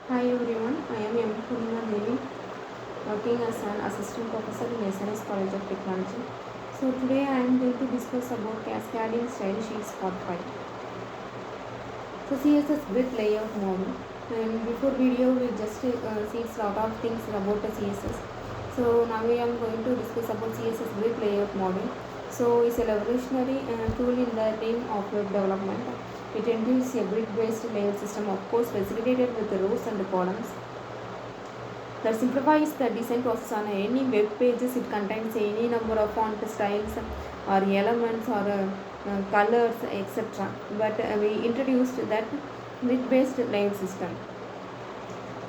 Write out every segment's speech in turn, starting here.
Hi everyone, I am M. Purnima Devi, working as an assistant professor in SNS College of Technology. So today I am going to discuss about cascading style sheets part 5. So CSS grid layout model. And before video we just see a lot of things about the CSS. So now I am going to discuss about CSS grid layout model. So it's a revolutionary tool in the realm of web development. It introduces a grid-based layout system, of course, facilitated with the rows and columns that simplifies the design process on any web pages. It contains any number of font styles or elements or colors, etc. But we introduced that grid based layout system,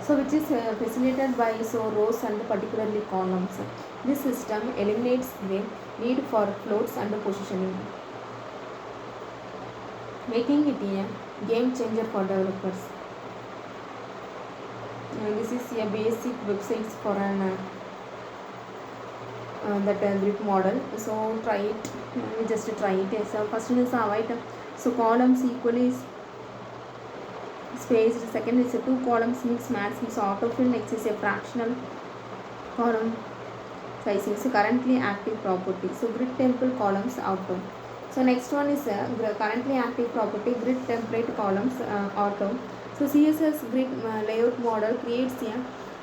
so which is facilitated by rows and particularly columns. This system eliminates the need for floats and positioning, making it a game changer for developers. This is a basic websites for an that grid model. So try it. We just try it. Yes, so first one is avoid. So columns equally spaced. Second is two columns mix match. So autofill. Next is a fractional column sizing. So currently active property. So grid template columns auto. So next one is currently active property grid template columns auto. So CSS grid layout model creates a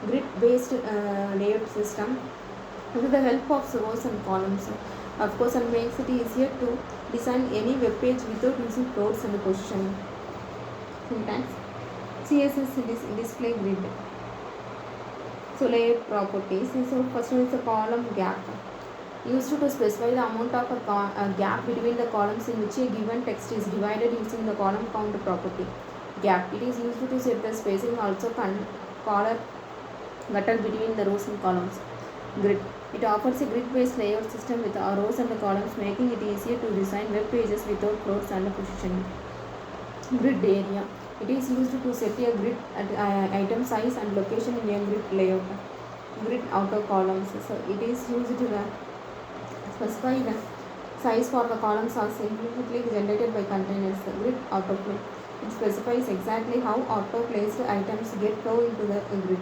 grid based layout system with the help of rows and columns. Of course, and makes it easier to design any web page without using floats and positioning. Syntax CSS display grid. So layout properties. So first one is the column gap. Used to specify the amount of a gap between the columns in which a given text is divided using the column count property. Gap. It is used to set the spacing, also color gutter between the rows and columns. Grid. It offers a grid-based layout system with rows and columns, making it easier to design web pages without floats and positioning. Grid area. It is used to set a grid at item size and location in a grid layout. Grid outer columns. So it is used to specify the size for the columns are simply generated by containers. Grid autoflow. It specifies exactly how auto-placed items get flow into the grid.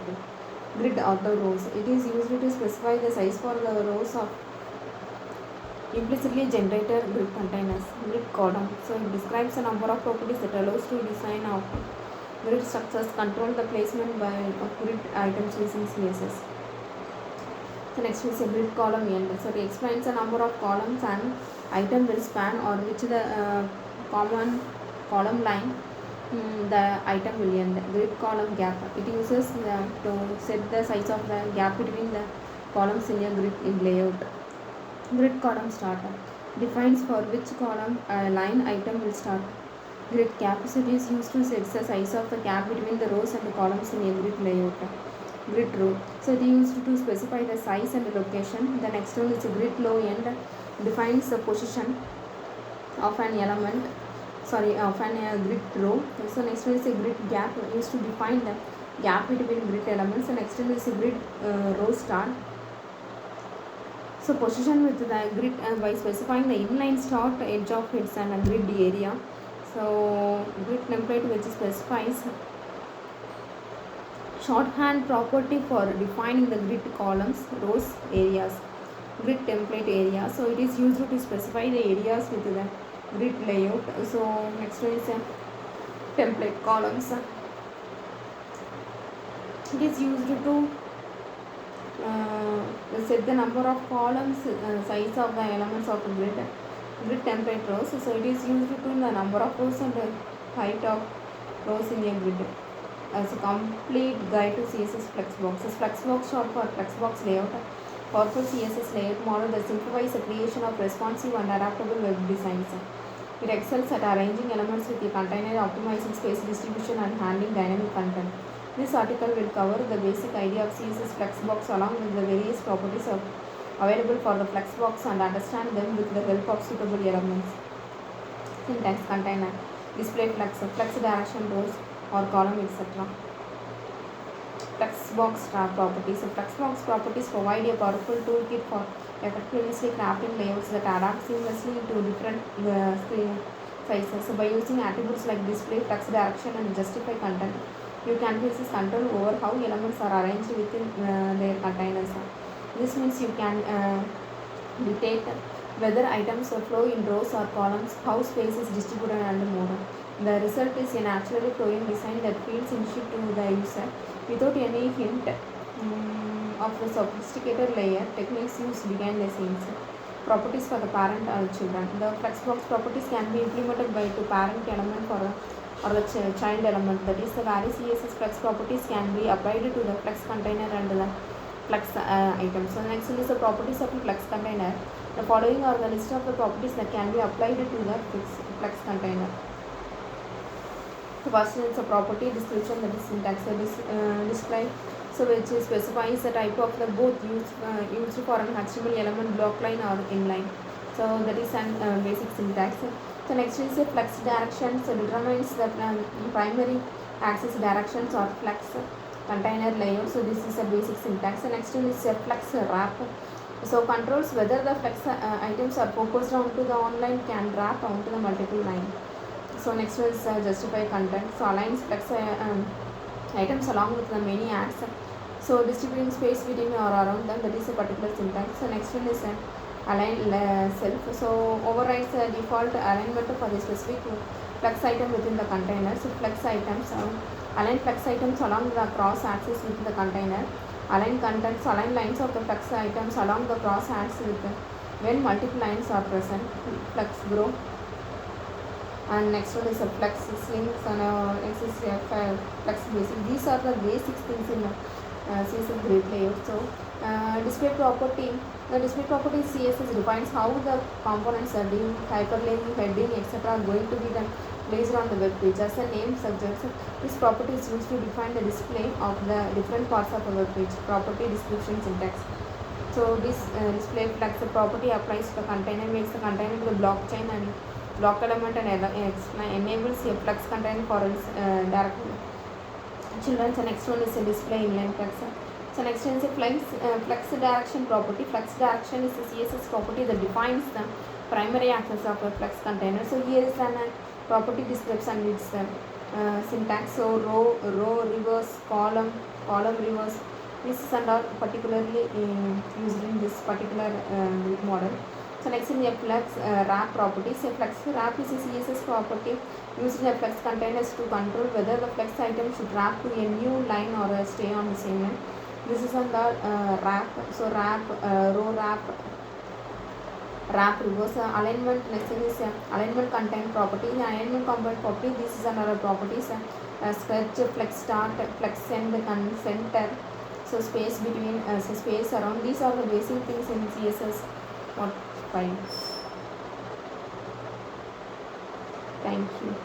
Grid auto rows. It is used to specify the size for the rows of implicitly generated grid containers. Grid column. So it describes a number of properties that allows to design of grid structures, control the placement by grid items using CSS. So next is a grid column end. So it explains a number of columns and item will span or which the common column line the item will end. Grid column gap. It uses to set the size of the gap between the columns in a grid in layout. Grid column start defines for which column line item will start. Grid capacity is used to set the size of the gap between the rows and the columns in a grid layout. Grid row. So it is used to specify the size and the location. The next one is a grid low end defines the position of an element. Of an grid row. So next one is a grid gap used to define the gap between grid elements. The next one is a grid row start. So position with the grid by specifying the inline start edge of its and a grid area. So grid template which specifies shorthand property for defining the grid columns, rows, areas. Grid template area. So it is used to specify the areas with the grid layout. So next one is a template columns. It is used to set the number of columns, size of the elements of the grid template rows. So it is used to the number of rows and height of rows in a grid. As a complete guide to CSS Flexbox. Flexbox short for Flexbox layout. Powerful CSS layout model that simplifies the creation of responsive and adaptable web designs. It excels at arranging elements with a container, optimizing space distribution, and handling dynamic content. This article will cover the basic idea of CSS Flexbox along with the various properties available for the Flexbox and understand them with the help of suitable elements. Syntax container, display flex direction rows or column, etc. Flexbox properties. So Flexbox properties provide a powerful toolkit for effectively crafting layouts that adapt seamlessly to different screen sizes. So by using attributes like display, flex direction, and justify content, You can use control over how elements are arranged within their containers. This means you can dictate whether items flow in rows or columns, how space is distributed and more. The result is a naturally flowing design that feels intuitive to the user without any hint of the sophisticated layer techniques used behind the scenes. Properties for the parent or children. The flexbox properties can be implemented by the parent element or the child element. That is, the various CSS flex properties can be applied to the flex container and the flex item. So next is the properties of the flex container. The following are the list of the properties that can be applied to the flex container. The first is a property description, that is syntax display. So which specifies the type of the both used for an HTML element block line or inline. So that is an basic syntax. So next is a flex direction. So determines the primary axis directions or flex container layout. So this is a basic syntax. So next one is a flex wrap. So controls whether the flex items are focused onto the online can wrap onto the multiple line. So next one is justify content. So aligns flex items along with the many acts. So distributing space between or around them, that is a particular syntax. So next one is align self. So overrides the default alignment for the specific flex item within the container. So flex items align flex items along the cross axis within the container. Align contents, align lines of the flex items along the cross axis with when multiple lines are present. Flex grow. And next one is a flex slings and next is a flex basic. These are the basic things in CSS grid layout. So display property. The display property CSS defines how the components are being hyperlink, heading, etc. are going to be then placed on the web page. As the name suggests, this property is used to define the display of the different parts of a web page. Property description syntax. So this display flex property applies to the container, makes the container to the blockchain and block element and enables a flex container for its direct children. So next one is a display inline flex. So next one is a flex direction property. Flex direction is a CSS property that defines the primary axis of a flex container. So here is an property description and its syntax. So row reverse, column reverse. This is and all particularly used in this particular model. So next is a flex wrap property. So flex wrap is a CSS property using the flex containers to control whether the flex item should wrap to a new line or stay on the same line. This is on the wrap. So wrap, row wrap reverse. Alignment, next thing is alignment content property. Alignment component property, this is another properties. Sketch, flex start, flex send, center. So space between, so space around. These are the basic things in CSS. Fine. Thank you.